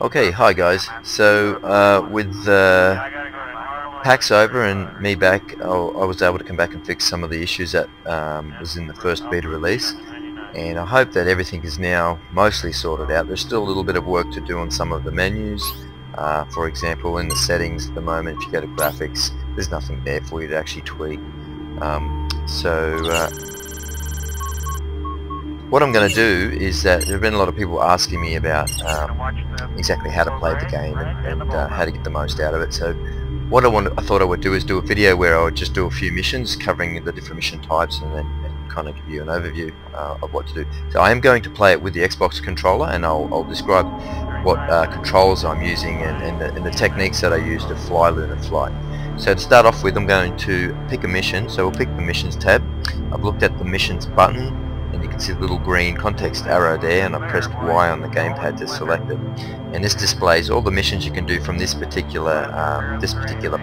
Okay, hi guys. So with PAX over and me back, I was able to come back and fix some of the issues that was in the first beta release, and I hope that everything is now mostly sorted out. There's still a little bit of work to do on some of the menus. For example, in the settings at the moment, if you go to graphics, there's nothing there for you to actually tweak. What I'm going to do is that there have been a lot of people asking me about exactly how to play the game and how to get the most out of it. So what I thought I would do is do a video where I would just do a few missions covering the different mission types and then kind of give you an overview of what to do. So I am going to play it with the Xbox controller, and I'll describe what controls I'm using and the techniques that I use to fly Lunar Flight. So to start off with, I'm going to pick a mission. So we'll pick the missions tab. I've looked at the missions button, and you can see the little green context arrow there, and I pressed Y on the gamepad to select it, and this displays all the missions you can do from this particular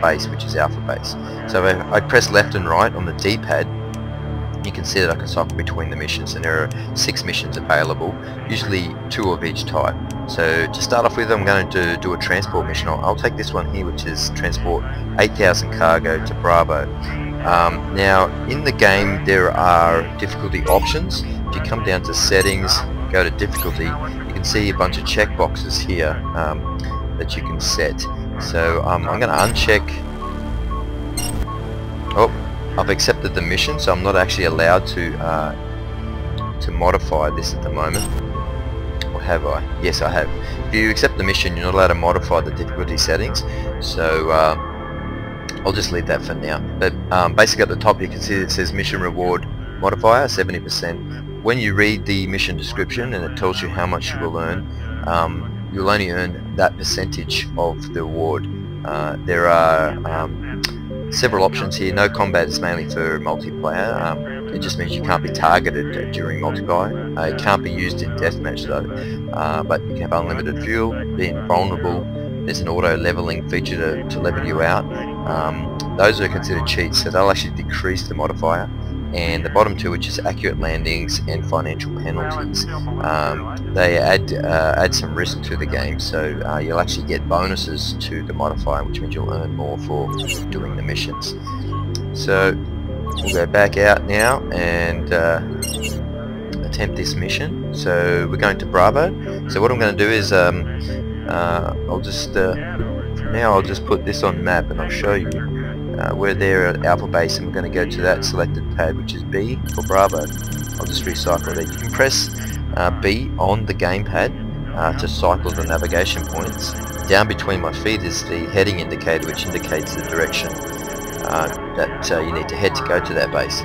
base, which is Alpha Base. So if I press left and right on the D-pad, you can see that I can cycle between the missions, and there are 6 missions available, usually 2 of each type. So to start off with, I'm going to do a transport mission. I'll take this one here, which is transport 8,000 cargo to Bravo. Now in the game there are difficulty options. If you come down to settings, go to difficulty, you can see a bunch of check boxes here that you can set. So I'm going to uncheck. Oh, I've accepted the mission, so I'm not actually allowed to modify this at the moment. Or have I? Yes, I have. If you accept the mission, you're not allowed to modify the difficulty settings. So I'll just leave that for now. But basically at the top you can see it says mission reward modifier 70%. When you read the mission description and it tells you how much you will earn, you'll only earn that percentage of the reward. There are several options here. No combat is mainly for multiplayer. It just means you can't be targeted during multiplayer. It can't be used in deathmatch though, but you can have unlimited fuel, be invulnerable. There's an auto leveling feature to level you out. Those are considered cheats, so they'll actually decrease the modifier. And the bottom 2, which is accurate landings and financial penalties, they add some risk to the game, so you'll actually get bonuses to the modifier, which means you'll earn more for doing the missions. So we'll go back out now and attempt this mission. So we're going to Bravo. So what I'm going to do is I'll just now I'll just put this on map and I'll show you. We're there at Alpha Base, and we're going to go to that selected pad, which is B for Bravo. I'll just recycle that. You can press B on the gamepad to cycle the navigation points. Down between my feet is the heading indicator, which indicates the direction that you need to head to go to that base.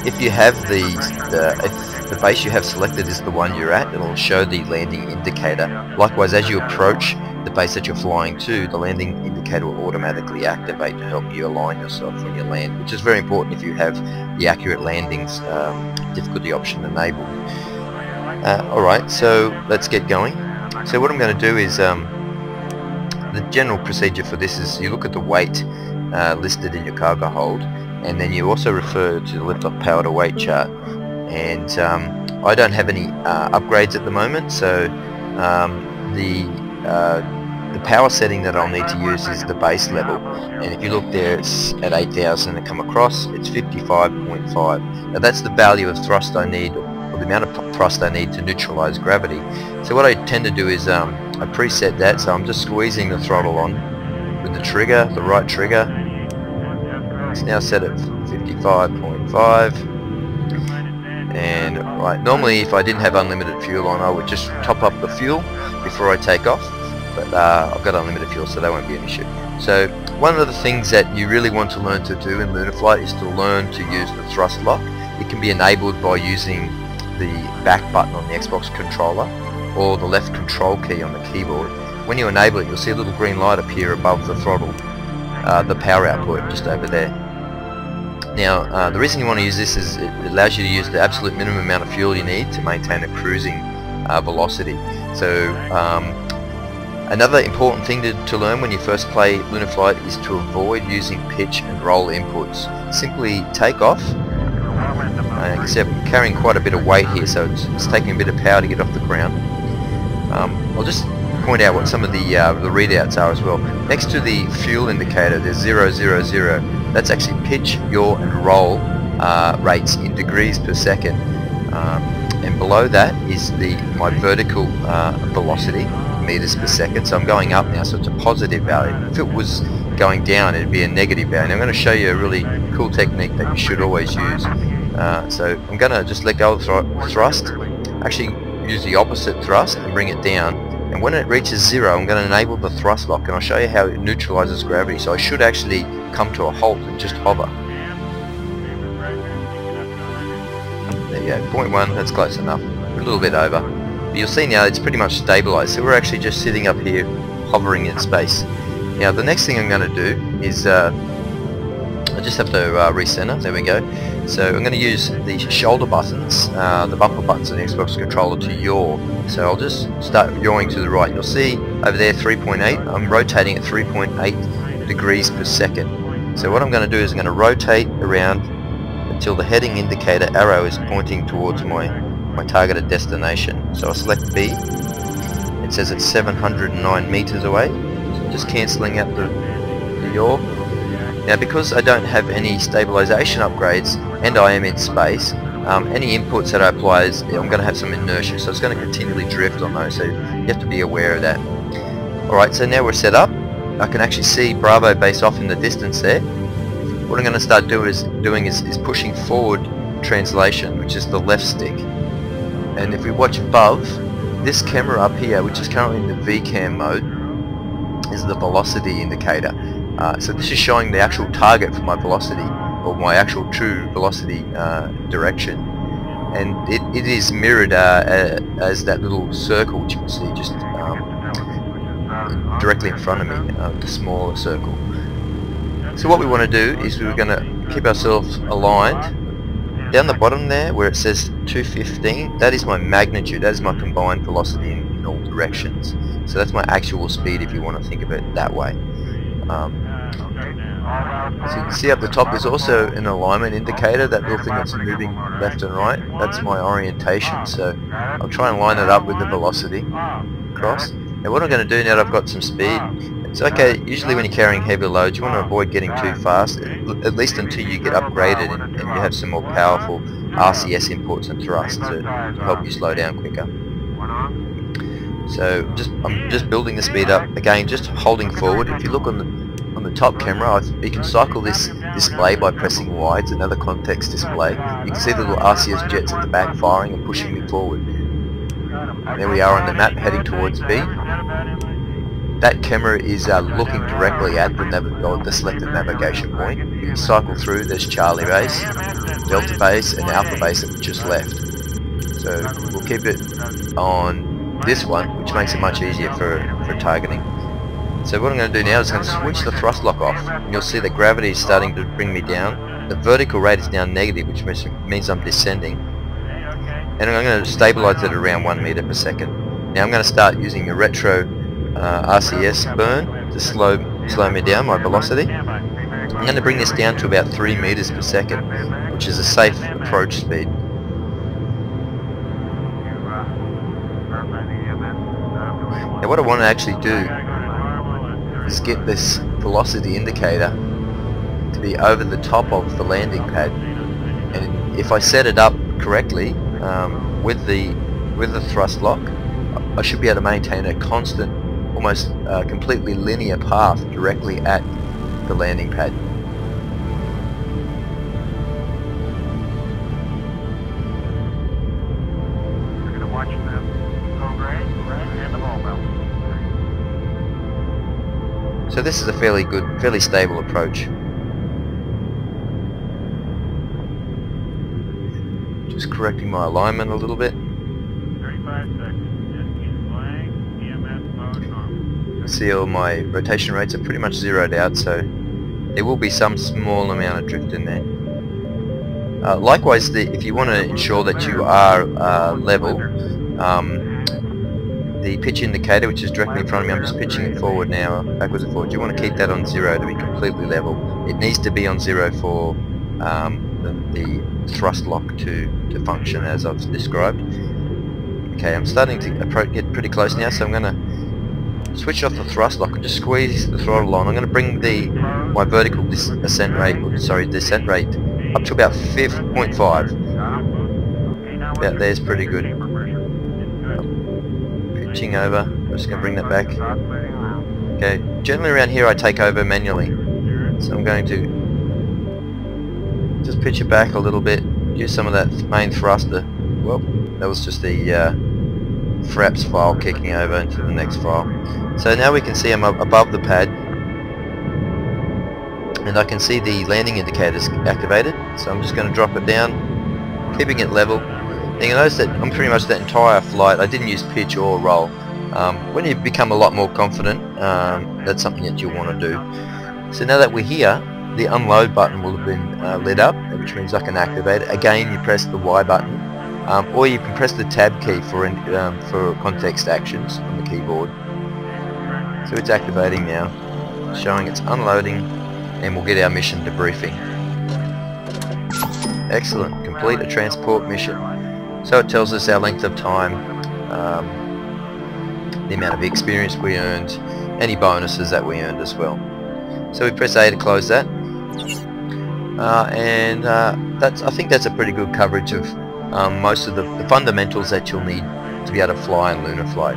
If you have if the base you have selected is the one you're at, it'll show the landing indicator. Likewise, as you approach the base that you're flying to, the landing indicator will automatically activate to help you align yourself when you land, which is very important if you have the accurate landings difficulty option enabled. Alright, so let's get going. So what I'm going to do is, the general procedure for this is you look at the weight listed in your cargo hold, and then you also refer to the lift-off power to weight chart. And I don't have any upgrades at the moment, so the power setting that I'll need to use is the base level, and if you look there, it's at 8,000 and come across, it's 55.5. Now that's the value of thrust I need, or the amount of thrust I need to neutralize gravity. So what I tend to do is I preset that, so I'm just squeezing the throttle on with the trigger, the right trigger. It's now set at 55.5. And right, normally if I didn't have unlimited fuel on, I would just top up the fuel before I take off, but I've got unlimited fuel, so that won't be an issue. So one of the things that you really want to learn to do in Lunar Flight is to learn to use the thrust lock. It can be enabled by using the back button on the Xbox controller or the left control key on the keyboard. When you enable it, you'll see a little green light appear above the throttle, the power output just over there. Now the reason you want to use this is it allows you to use the absolute minimum amount of fuel you need to maintain a cruising velocity. So another important thing to learn when you first play Lunar Flight is to avoid using pitch and roll inputs. Simply take off. You can see I'm carrying quite a bit of weight here, so it's taking a bit of power to get off the ground. I'll just point out what some of the readouts are as well. Next to the fuel indicator, there's 000. That's actually pitch, yaw, and roll rates in degrees per second. And below that is my vertical velocity, meters per second. So I'm going up now, so it's a positive value. If it was going down, it'd be a negative value. And I'm going to show you a really cool technique that you should always use. So I'm going to just let go of the thrust, actually use the opposite thrust and bring it down. And when it reaches 0, I'm going to enable the thrust lock, and I'll show you how it neutralizes gravity. So I should actually come to a halt and just hover. There you go, 0.1, that's close enough. A little bit over. But you'll see now it's pretty much stabilized. So we're actually just sitting up here hovering in space. Now the next thing I'm going to do is I just have to recenter. There we go. So I'm going to use the shoulder buttons, the bumper buttons on the Xbox controller to yaw. So I'll just start yawing to the right. You'll see over there 3.8. I'm rotating at 3.8 degrees per second. So what I'm going to do is I'm going to rotate around until the heading indicator arrow is pointing towards my targeted destination. So I'll select B. It says it's 709 meters away. So I'm just cancelling out the yaw. Now because I don't have any stabilization upgrades and I am in space, any inputs that I apply I'm going to have some inertia, so it's going to continually drift on those, so you have to be aware of that. Alright, so now we're set up. I can actually see Bravo base off in the distance there. What I'm going to start doing is pushing forward translation, which is the left stick. And if we watch above, this camera up here, which is currently in the VCam mode, is the velocity indicator. So this is showing the actual target for my velocity, or my actual true velocity direction, and it is mirrored as that little circle which you can see just directly in front of me, the smaller circle. So what we want to do is we're going to keep ourselves aligned. Down the bottom there where it says 215, that is my magnitude, that is my combined velocity in all directions. So that's my actual speed if you want to think of it that way. So you can see up the top there's also an alignment indicator, that little thing that's moving left and right. That's my orientation, so I'll try and line it up with the velocity across. Now what I'm going to do now that I've got some speed, it's okay, usually when you're carrying heavy loads you want to avoid getting too fast, at least until you get upgraded and you have some more powerful RCS inputs and thrusts to help you slow down quicker. So I'm just building the speed up, again just holding forward. If you look on the top camera, you can cycle this display by pressing Y. It's another context display. You can see the little RCS jets at the back firing and pushing me forward. There we are on the map heading towards B. That camera is looking directly at the selected navigation point. You cycle through, there's Charlie base, Delta base and Alpha base that we just left. So we'll keep it on this one, which makes it much easier for targeting. So what I'm going to do now is I'm going to switch the thrust lock off, and you'll see that gravity is starting to bring me down. The vertical rate is now negative, which means I'm descending. And I'm going to stabilize it around 1 meter per second. Now I'm going to start using a retro RCS burn to slow me down, my velocity. I'm going to bring this down to about 3 meters per second, which is a safe approach speed. Now what I want to actually do is get this velocity indicator to be over the top of the landing pad, and if I set it up correctly with the thrust lock, I should be able to maintain a constant, almost completely linear path directly at the landing pad. We're going to watch the prograde and the ball belt. So this is a fairly stable approach. Just correcting my alignment a little bit. 35 seconds. Just keep flying. EMS mode normal. See, all my rotation rates are pretty much zeroed out, so there will be some small amount of drift in there. Likewise, if you want to ensure that you are level, the pitch indicator, which is directly in front of me, I'm just pitching it forward now, backwards and forwards. You want to keep that on 0 to be completely level. It needs to be on 0 for the thrust lock to function as I've described. Okay, I'm starting to get pretty close now, so I'm going to switch off the thrust lock and just squeeze the throttle on. I'm going to bring my vertical descent rate up to about 5.5. About there's pretty good. Pitching over. I'm just going to bring that back. Okay, generally around here I take over manually. So I'm going to just pitch it back a little bit. Use some of that main thruster. Well, that was just the Fraps file kicking over into the next file. So now we can see I'm above the pad, and I can see the landing indicators activated. So I'm just going to drop it down, keeping it level. And you notice that I'm pretty much that entire flight I didn't use pitch or roll. When you become a lot more confident, that's something that you want to do. So now that we're here, the unload button will have been lit up, which means I can activate it. Again, you press the Y button, or you can press the tab key for context actions on the keyboard. So it's activating now, showing it's unloading, and we'll get our mission debriefing. Excellent, complete a transport mission. So it tells us our length of time, the amount of experience we earned, any bonuses that we earned as well. So we press A to close that, and I think that's a pretty good coverage of most of the fundamentals that you'll need to be able to fly in Lunar Flight.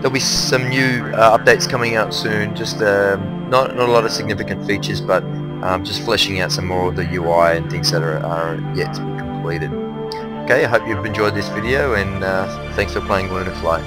There'll be some new updates coming out soon, just not a lot of significant features, but just fleshing out some more of the UI and things that are yet to be completed. Okay, I hope you've enjoyed this video, and thanks for playing Lunar Flight.